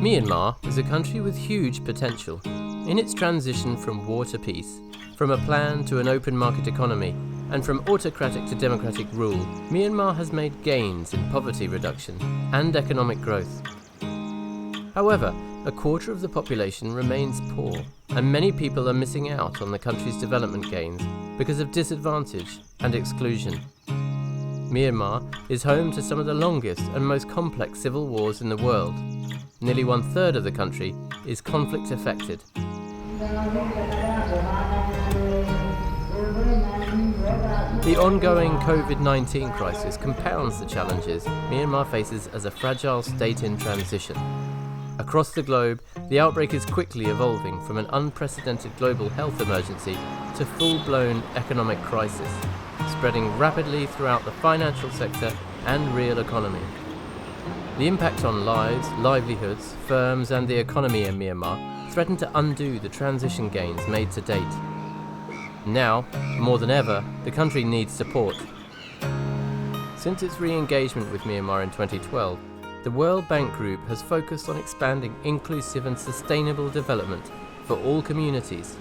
Myanmar is a country with huge potential. In its transition from war to peace, from a plan to an open market economy, and from autocratic to democratic rule, Myanmar has made gains in poverty reduction and economic growth. However, a quarter of the population remains poor, and many people are missing out on the country's development gains because of disadvantage and exclusion. Myanmar is home to some of the longest and most complex civil wars in the world. Nearly 1/3 of the country is conflict affected. The ongoing COVID-19 crisis compounds the challenges Myanmar faces as a fragile state in transition. Across the globe, the outbreak is quickly evolving from an unprecedented global health emergency to full-blown economic crisis, spreading rapidly throughout the financial sector and real economy. The impact on lives, livelihoods, firms and the economy in Myanmar threaten to undo the transition gains made to date. Now, more than ever, the country needs support. Since its re-engagement with Myanmar in 2012, the World Bank Group has focused on expanding inclusive and sustainable development for all communities.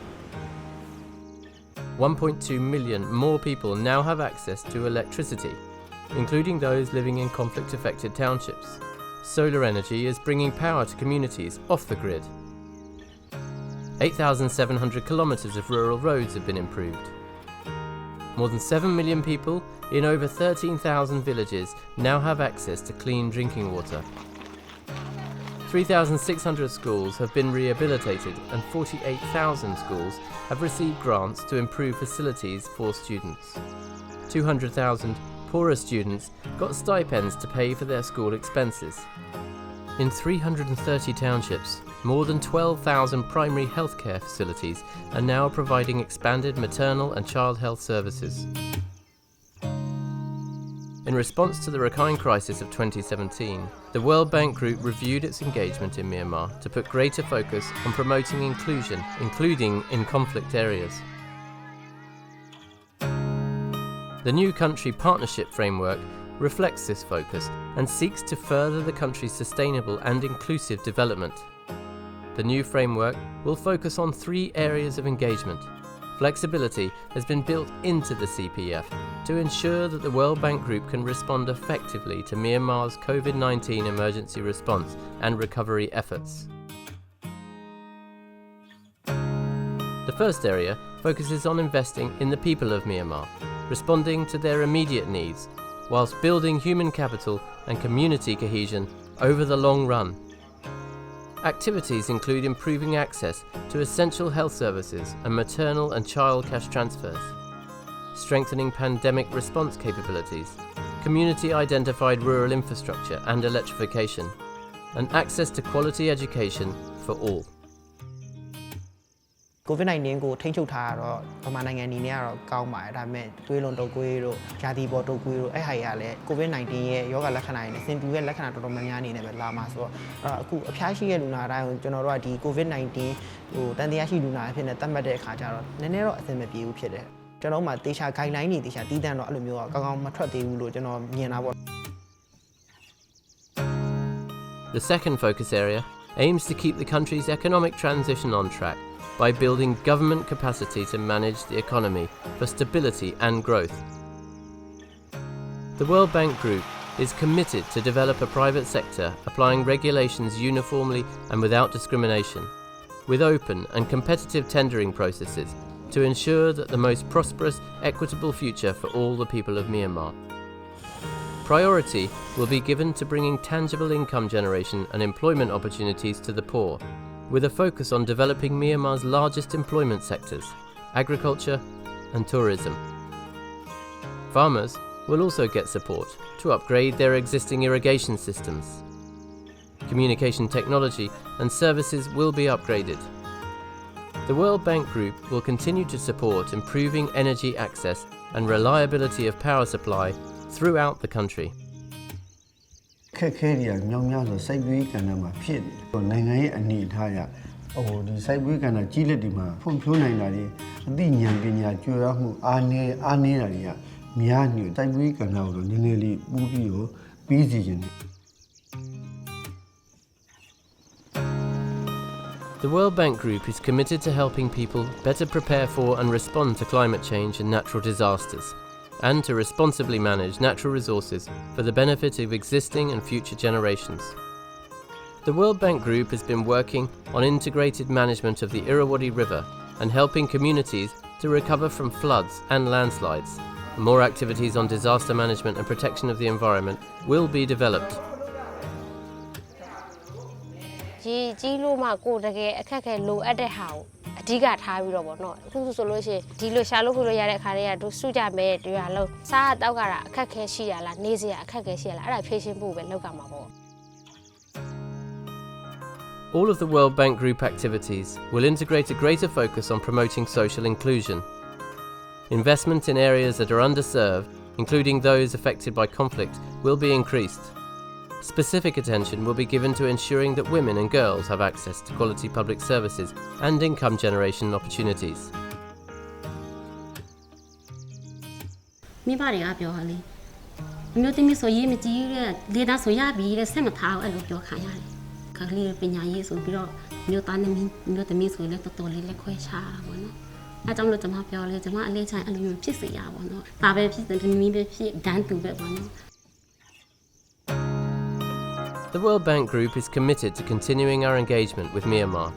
1.2 million more people now have access to electricity, including those living in conflict-affected townships. Solar energy is bringing power to communities off the grid. 8,700 kilometers of rural roads have been improved. More than 7 million people in over 13,000 villages now have access to clean drinking water. 3,600 schools have been rehabilitated and 48,000 schools have received grants to improve facilities for students. 200,000 poorer students got stipends to pay for their school expenses. In 330 townships, more than 12,000 primary healthcare facilities are now providing expanded maternal and child health services. In response to the Rakhine crisis of 2017, the World Bank Group reviewed its engagement in Myanmar to put greater focus on promoting inclusion, including in conflict areas. The new country partnership framework reflects this focus and seeks to further the country's sustainable and inclusive development. The new framework will focus on 3 areas of engagement. Flexibility has been built into the CPF to ensure that the World Bank Group can respond effectively to Myanmar's COVID-19 emergency response and recovery efforts. The first area focuses on investing in the people of Myanmar, responding to their immediate needs, whilst building human capital and community cohesion over the long run. Activities include improving access to essential health services and maternal and child cash transfers, strengthening pandemic response capabilities, community-identified rural infrastructure and electrification, and access to quality education for all. COVID-19 ကိုထိန်းချုပ်ထားတော့ဗမာနိုင်ငံအနေနဲ့ကတော့ကောင်းပါတယ်ဒါပေမဲ့သွေးလွန်တုပ်ကွေးတို့ဂျာတိပေါ်တုပ်ကွေးတို့အဲ့ဟာတွေကလည်း COVID-19 ရဲ့ရောဂါလက္ခဏာတွေနဲ့ဆင်တူတဲ့လက္ခဏာတော်တော်များများအနေနဲ့ပဲလာမှာဆိုတော့အခုအဖျားရှိတဲ့လူနာတိုင်းကိုကျွန်တော်တို့ကဒီ COVID-19 ဟိုတန်တရားရှိလူနာအဖြစ်နဲ့သတ်မှတ်တဲ့အခါကျတော့နည်းနည်းတော့အဆင်မပြေဘူးဖြစ်တယ်ကျွန်တော်မှတေချာ guideline တွေတေချာတည်တံ့တော့အဲ့လိုမျိုးကောင်းကောင်းမထွက်သေးဘူးလို့ကျွန်တော်မြင်တာပေါ့ The second focus area aims to keep the country's economic transition on track by building government capacity to manage the economy for stability and growth. The World Bank Group is committed to develop a private sector applying regulations uniformly and without discrimination, with open and competitive tendering processes to ensure that the most prosperous, equitable future for all the people of Myanmar. Priority will be given to bringing tangible income generation and employment opportunities to the poor, with a focus on developing Myanmar's largest employment sectors, agriculture and tourism. Farmers will also get support to upgrade their existing irrigation systems. Communication technology and services will be upgraded. The World Bank Group will continue to support improving energy access and reliability of power supply throughout the country. ခက်ခဲတွေကမြောင်များဆိုစိုက်ပျိုးရေးကဏ္ဍမှာဖြစ်တယ်နိုင်ငံရဲ့အနေအထားအရဒီစိုက်ပျိုးရေးကဏ္ဍကြီးလက်တွေမှာဖွံ့ဖြိုးနိုင်တာတွေအသိဉာဏ်ပညာကျွမ်းမှုအားနေတာတွေကများနေစိုက်ပျိုးရေးကဏ္ဍကိုတော့နည်းနည်းလေးပူးပြီးတော့ပြီးစီခြင်း The World Bank Group is committed to helping people better prepare for and respond to climate change and natural disasters, and to responsibly manage natural resources for the benefit of existing and future generations. The World Bank Group has been working on integrated management of the Irrawaddy River and helping communities to recover from floods and landslides. More activities on disaster management and protection of the environment will be developed. ကြီးလို့မှကိုတကယ်အခက်ခဲလိုအပ်တဲ့ဟာကိုအဓိကထားပြီးတော့ဗောနော်အခုဆိုလို့ရှိရင်ဒီလိုရှာလို့ခုလို့ရတဲ့အခါတွေကတို့စုကြမယ်တွေ့ရလို့စားတောက်ကတာအခက်ခဲရှိရလားနေစရာအခက်ခဲရှိရလားအဲ့ဒါဖြေရှင်းဖို့ပဲလောက်ကမှာပေါ့ All of the World Bank Group activities will integrate a greater focus on promoting social inclusion. Investment in areas that are underserved, including those affected by conflict, will be increased. Specific attention will be given to ensuring that women and girls have access to quality public services and income generation opportunities. မိဘတွေကပြောဟာလေအမျိုးသမီးဆိုရေးမကြည့်တဲ့ဒေတာဆိုရပြီတဲ့ဆက်မထားအောင်အဲ့လိုပြောခံရတယ်ခါကလေးပညာရေးဆိုပြီးတော့မျိုးသားနဲ့မျိုးသမီးဆိုလည်းတော်တော်လေးလက်ခွဲချတာပေါ့နော်အဲကြောင့်လို့ကျွန်မပြောလေကျွန်မအလေးချိုင်အဲ့လိုမျိုးဖြစ်စေရပါတော့ဒါပဲဖြစ်တယ်သမီးပဲဖြစ်ဒန်းတူပဲပေါ့နော် The World Bank Group is committed to continuing our engagement with Myanmar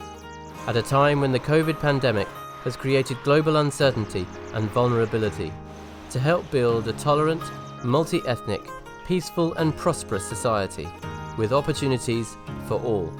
at a time when the COVID pandemic has created global uncertainty and vulnerability to help build a tolerant, multi-ethnic, peaceful and prosperous society with opportunities for all.